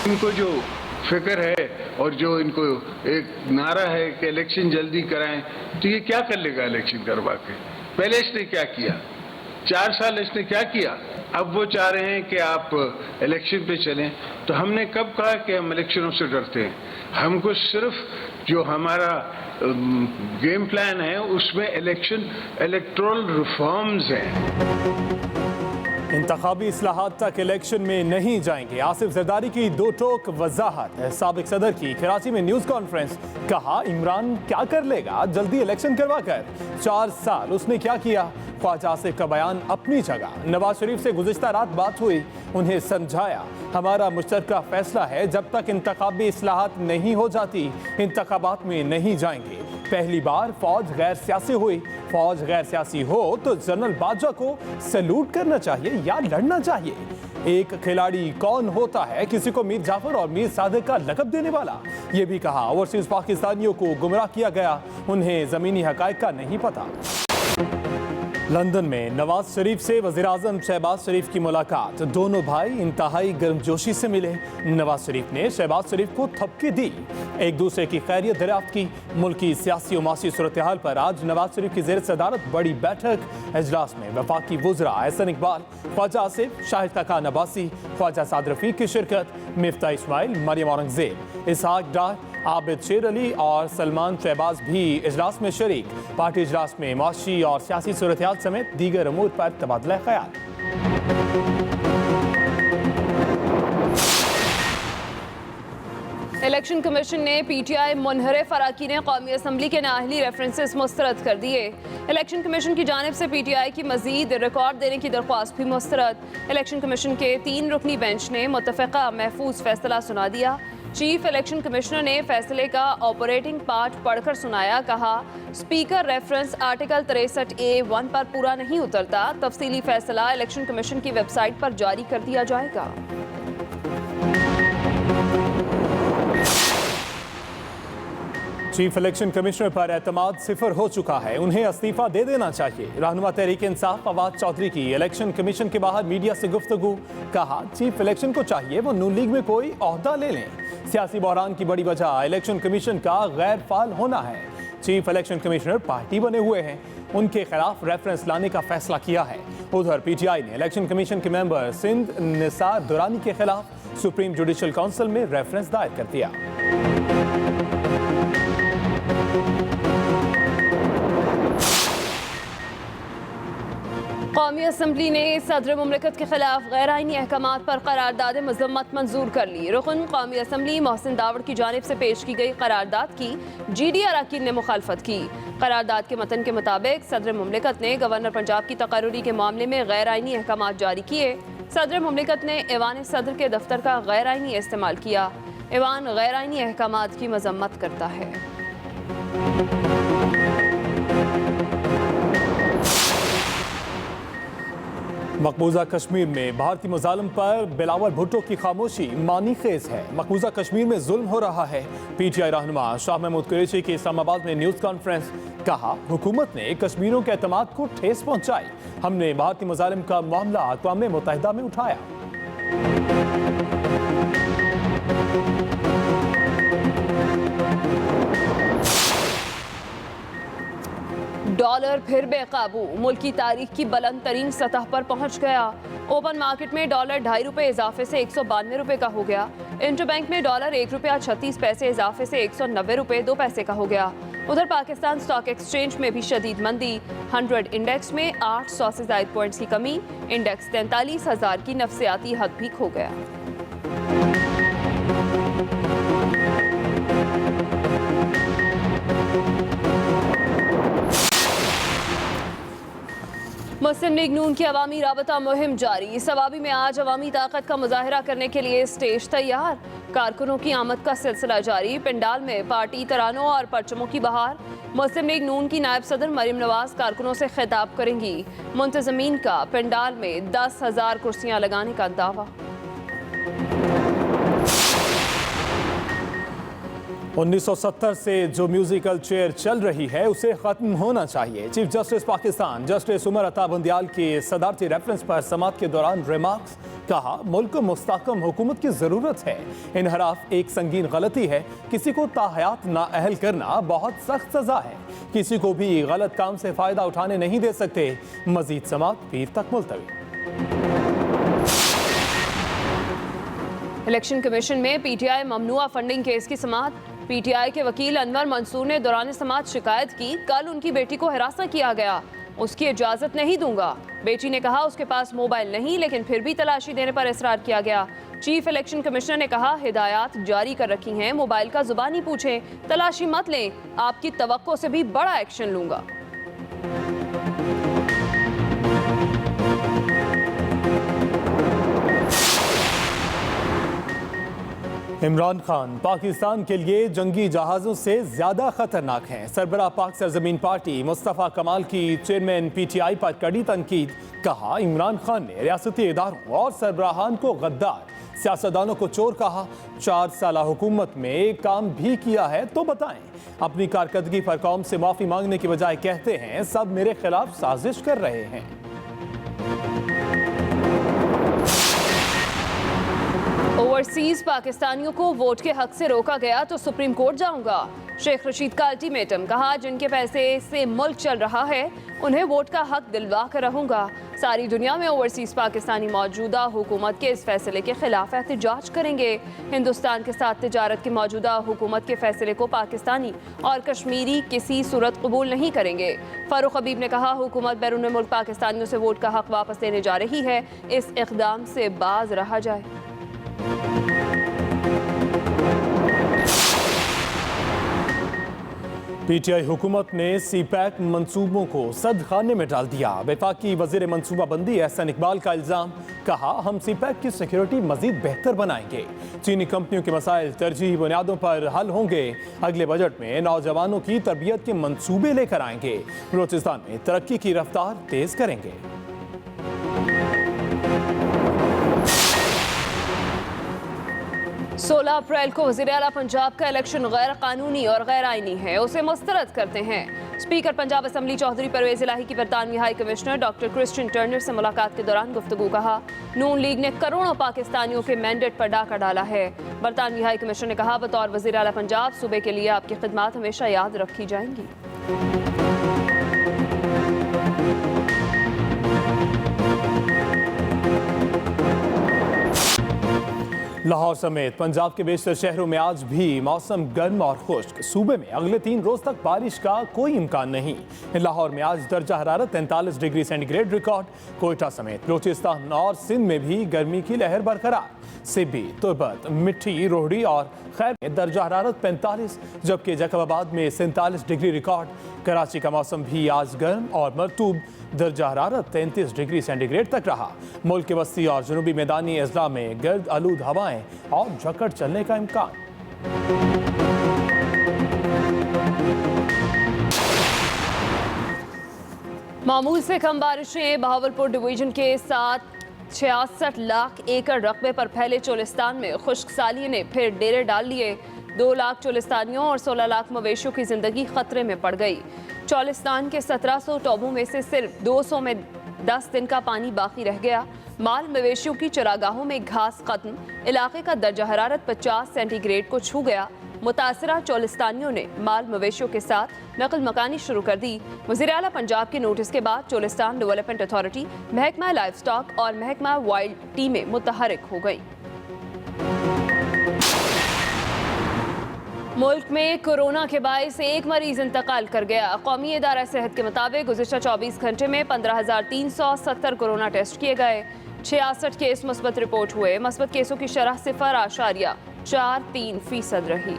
इनको जो फिक्र है और जो इनको एक नारा है कि इलेक्शन जल्दी कराएं, तो ये क्या कर लेगा इलेक्शन करवा के? पहले इसने क्या किया? 4 साल इसने क्या किया? अब वो चाह रहे हैं कि आप इलेक्शन पे चलें। तो हमने कब कहा कि हम इलेक्शनों से डरते हैं? हमको सिर्फ जो हमारा गेम प्लान है उसमें इलेक्टोरल रिफॉर्म्स हैं। इंतखाबी इस्लाहात तक इलेक्शन में नहीं जाएंगे। आसिफ जरदारी की दो टोक वजाहत। साबिक सदर की कराची में न्यूज कॉन्फ्रेंस। कहा इमरान क्या कर लेगा जल्दी इलेक्शन करवा कर। 4 साल उसने क्या किया? ख्वाजा आसिफ का बयान अपनी जगह। नवाज शरीफ से गुज़िश्ता रात बात हुई, उन्हें समझाया हमारा मुश्तरका फैसला है जब तक इंतखाबी इस्लाहात नहीं हो जाती इंतखाबात में नहीं जाएंगे। पहली बार फौज गैर सियासी हुई। फौज गैर सियासी हो तो जनरल बाजवा को सैल्यूट करना चाहिए या लड़ना चाहिए। एक खिलाड़ी कौन होता है? किसी को मीर जाफर और मीर सादिक का लक़ब देने वाला। ये भी कहा ओवरसीज पाकिस्तानियों को गुमराह किया गया, उन्हें ज़मीनी हक़ाइक़ का नहीं पता। लंदन में नवाज शरीफ से वज़ीर-ए-आज़म शहबाज शरीफ की मुलाकात। दोनों भाई इंतहाई गर्मजोशी से मिले। नवाज शरीफ ने शहबाज शरीफ को थपकी दी, एक दूसरे की खैरियत दरियाफ्त की। मुल्की सियासी और मासी सूरत हाल पर आज नवाज शरीफ की ज़ेर सदारत बड़ी बैठक। इजलास में वफाकी वुज़रा एहसन इकबाल, ख्वाजा आसिफ, शाहिद खान अब्बासी, ख्वाजा साद रफ़ीक की शिरकत। मिफ्ता इस्माइल, मरियम औरंगज़ेब, इसहाक डार, आबिद शेर अली और सलमान शहबाज भी इजलास में शरीक। पार्टी इजलास में माशी और सियासी सूरत हाल समेत दीगर अमूर पर तबादला ख्याल। इलेक्शन कमीशन ने पीटीआई मुनहरिफ अराकीन कौमी असम्बली के नाअहली रेफरेंसेस मुस्तरद कर दिए। इलेक्शन कमीशन की जानिब से पीटीआई की मजीद रिकॉर्ड देने की दरख्वास्त भी मुस्तरद। इलेक्शन कमीशन के 3 रुकनी बेंच ने मुत्तफ़िक़ा महफूज फैसला सुना दिया। चीफ इलेक्शन कमिश्नर ने फैसले का ऑपरेटिंग पार्ट पढ़कर सुनाया। कहा स्पीकर रेफरेंस आर्टिकल 63A(1) पर पूरा नहीं उतरता। तफसीली फैसला इलेक्शन कमीशन की वेबसाइट पर जारी कर दिया जाएगा। चीफ इलेक्शन कमिश्नर पर एतमाद सिफर हो चुका है, उन्हें इस्तीफा दे देना चाहिए। रहनुमा तहरीक इंसाफ फवाद चौधरी की इलेक्शन कमीशन के बाहर मीडिया से गुफ्तगू। कहा चीफ इलेक्शन को चाहिए वो नून लीग में कोई ओहदा ले लें। सियासी बहरान की बड़ी वजह इलेक्शन कमीशन का गैर फाल होना है। चीफ इलेक्शन कमिश्नर पार्टी बने हुए हैं, उनके खिलाफ रेफरेंस लाने का फैसला किया है। उधर पीटीआई ने इलेक्शन कमीशन के मेंबर सिंध निसार दुरानी के खिलाफ सुप्रीम जुडिशल काउंसिल में रेफरेंस दायर कर दिया। कौमी असम्बली ने सदर मुमलिकत के खिलाफ गैर आइनी अहकामात पर करारदाद मजम्मत मंजूर कर ली। रुकन कौमी असम्बली मोहसिन दावड़ की जानिब से पेश की गई करारदाद की GD अरकान ने मुखालफत की। करारदाद के मतन के मुताबिक सदर मुमलिकत ने गवर्नर पंजाब की तकर्री के मामले में गैर आइनी अहकामात जारी किए। सदर मुमलिकत ने ऐवान सदर के दफ्तर का गैर आइनी इस्तेमाल किया। ऐवान गैर आइनी अहकामात की मजम्मत करता है। मकबूजा कश्मीर में भारतीय मुजालिम पर बिलावल भुट्टो की खामोशी मानी खेज है। मकबूजा कश्मीर में जुल्म हो रहा है। पीटीआई रहनुमा शाह महमूद कुरैशी की इस्लामाबाद में न्यूज़ कॉन्फ्रेंस। कहा हुकूमत ने कश्मीरियों के एतमाद को ठेस पहुंचाई। हमने भारतीय मुजालिम का मामला अक़वाम मुत्तहिदा में उठाया। डॉलर फिर बेकाबू, मुल्क की तारीख की बुलंद तरीन सतह पर पहुंच गया। ओपन मार्केट में डॉलर ₹2.5 इजाफे से ₹192 का हो गया। इंटरबैंक में डॉलर ₹1.36 इजाफे से ₹190.02 का हो गया। उधर पाकिस्तान स्टॉक एक्सचेंज में भी शदीद मंदी। 100 इंडेक्स में 800 से ज़ायद पॉइंट्स की कमी। इंडेक्स 43,000 की नफसियाती हद भी खो गया। मुस्लिम लीग नून की अवामी राबता मुहिम जारी। सवाबी में आज अवामी ताकत का मुजाहरा करने के लिए स्टेज तैयार। कारकुनों की आमद का सिलसिला जारी। पिंडाल में पार्टी तरानों और परचमों की बहार। मुस्लिम लीग नून की नायब सदर मरियम नवाज कारकुनों से खिताब करेंगी। मुंतजमीन का पिंडाल में 10,000 कुर्सियां लगाने का दावा। 1970 से जो म्यूजिकल चेयर चल रही है उसे खत्म होना चाहिए। Chief justice Pakistan justice Umar Ata Bandial की सदारती रेफरेंस पर समाअत के दौरान रिमार्क्स। कहा, मुल्क को मुस्तहकम हुकूमत की जरूरत है। इनहराफ एक संगीन गलती है। किसी को ताहयात नाअहल करना बहुत सख्त सजा है। किसी को भी गलत काम से फायदा उठाने नहीं दे सकते। मजीद समाअत पीर तक मुलतवी। इलेक्शन कमीशन में पीटीआई ममनुआ फंडिंग केस की समाअत। पीटीआई के वकील अनवर मंसूर ने दौरान समाअत शिकायत की, कल उनकी बेटी को हिरासत किया गया, उसकी इजाजत नहीं दूंगा। बेटी ने कहा उसके पास मोबाइल नहीं, लेकिन फिर भी तलाशी देने पर इसरार किया गया। चीफ इलेक्शन कमिश्नर ने कहा, हिदायत जारी कर रखी हैं, मोबाइल का जुबानी पूछें, तलाशी मत लें, आपकी तवक्को से भी बड़ा एक्शन लूंगा। इमरान खान पाकिस्तान के लिए जंगी जहाज़ों से ज़्यादा खतरनाक हैं। सरबराह पाक सरजमीन पार्टी मुस्तफ़ा कमाल की चेयरमैन पीटीआई पर कड़ी तनकीद। कहा, इमरान खान ने रियासती इदारों और सरबराहान को गद्दार, सियासतदानों को चोर कहा। 4 साल हुकूमत में काम भी किया है तो बताएं। अपनी कारकर्दगी पर कौम से माफ़ी मांगने की बजाय कहते हैं सब मेरे खिलाफ साजिश कर रहे हैं। ओवरसीज पाकिस्तानियों को वोट के हक से रोका गया तो सुप्रीम कोर्ट जाऊंगा। शेख रशीद का अल्टीमेटम। कहा, जिनके पैसे से मुल्क चल रहा है उन्हें वोट का हक दिलवा कर रहूंगा। सारी दुनिया में ओवरसीज पाकिस्तानी मौजूदा हुकूमत के इस फैसले के खिलाफ एहतजाज करेंगे। हिंदुस्तान के साथ तिजारत की मौजूदा हुकूमत के फैसले को पाकिस्तानी और कश्मीरी किसी सूरत कबूल नहीं करेंगे। फारूक हबीब ने कहा, हुकूमत बैरून मुल्क पाकिस्तानियों से वोट का हक वापस लेने जा रही है, इस इक़दाम से बाज रहा जाए। पीटीआई हुकूमत ने सीपैक मंसूबों को सद खाने में डाल दिया। वफाकी वजीर मंसूबाबंदी एहसन इकबाल का इल्ज़ाम। कहा, हम सीपैक की सिक्योरिटी मजीद बेहतर बनाएंगे। चीनी कंपनियों के मसाइल तरजीही बुनियादों पर हल होंगे। अगले बजट में नौजवानों की तरबियत के मंसूबे लेकर आएंगे। बलूचिस्तान में तरक्की की रफ्तार तेज करेंगे। 16 अप्रैल को वज़ीर आला पंजाब का इलेक्शन गैर कानूनी और गैर आईनी है, उसे मुस्तरद करते हैं। स्पीकर पंजाब असम्बली चौधरी परवेज इलाही की बरतानवी high commissioner doctor Christian Turner से मुलाकात के दौरान गुफ्तगू। कहा, नून लीग ने करोड़ों पाकिस्तानियों के मैंडेट पर डाका डाला है। बरतानवी हाई कमिश्नर ने कहा, बतौर वज़ीर आला पंजाब सूबे के लिए आपकी खिदमत हमेशा याद रखी जाएंगी। लाहौर समेत पंजाब के बेशतर शहरों में आज भी मौसम गर्म और खुश्क। सूबे में अगले 3 रोज तक बारिश का कोई इम्कान नहीं। लाहौर में आज दर्जा हरारत 43 डिग्री सेंटीग्रेड रिकॉर्ड। कोयटा समेत बलूचिस्तान और सिंध में भी गर्मी की लहर बरकरार। सिब्बी, तुर्बत, मिट्टी, रोहड़ी और खैर में दर्जा हरारत 45, जबकि जैकबाबाद में 47 डिग्री रिकॉर्ड। कराची का मौसम भी आज गर्म और मरतूब। दर्जा हरारत 33 डिग्री सेंटीग्रेड तक रहा। मुल्क के वस्ती और जनूबी मैदानी अजला में गर्द आलूद हवाएं और झक्कड़ चलने का इम्कान। मामूल से कम बारिशें। बहावलपुर डिवीजन के साथ 66 लाख एकड़ रकबे पर फैले चोलिस्तान में खुश्क साली ने फिर डेरे डाल लिए। 2 लाख चोलिस्तानियों और 16 लाख मवेशियों की जिंदगी खतरे में पड़ गई। चोलिस्तान के 1700 टोबों में से सिर्फ 200 में 10 दिन का पानी बाकी रह गया। माल मवेशियों की चरागाहों में घास खत्म। इलाके का दर्जा हरारत 50 सेंटीग्रेड को छू गया। मुतासरा चोलिस्तानियों ने माल मवेशियों के साथ नकल मकानी शुरू कर दी। वज़ीर आला पंजाब के नोटिस के बाद चोलिस्तान डेवलपमेंट अथॉरिटी, महकमा लाइफ स्टॉक और महकमा वाइल्ड टीमें मुतहरिक हो गईं। मुल्क में कोरोना के बायस एक मरीज इंतकाल कर गया। कौमी इदारा सेहत के मुताबिक गुज़िश्ता 24 घंटे में 15,370 कोरोना टेस्ट किए गए। 66 केस मुस्बत रिपोर्ट हुए। मुस्बत केसों की शरह 0.43% रही।